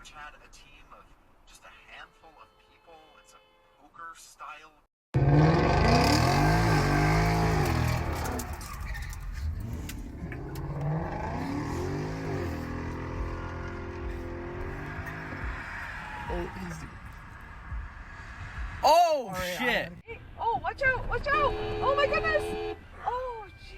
which had a team of just a handful of people. It's a poker style. Oh, easy. Oh, shit! Oh, watch out! Watch out! Oh my goodness! Oh, Jesus.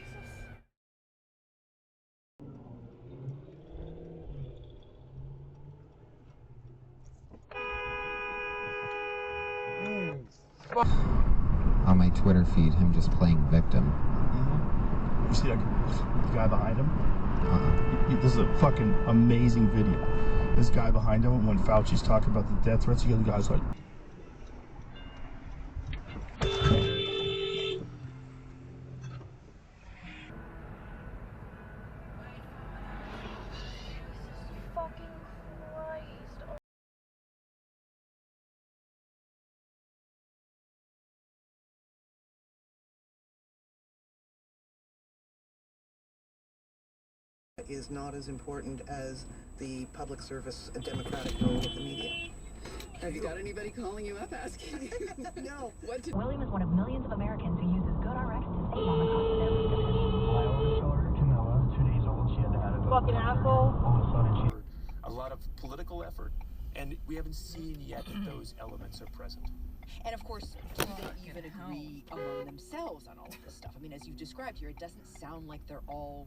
On my Twitter feed, him just playing victim. You see that guy behind him? This is a fucking amazing video. This guy behind him, when Fauci's talking about the death threats, the other guy's like, Fucking Christ. Is not as important as the public service and democratic role of the media. Have you got anybody calling you up asking you? No. What to William is one of millions of Americans who uses GoodRx to save on the cost of their prescriptions. My oldest daughter, Camilla, 2 days old, she had to have a Fucking asshole. all of a sudden she a lot of political effort, and we haven't seen yet that those elements are present. And of course, do they even agree among themselves on all of this stuff? I mean, as you've described here, it doesn't sound like they're all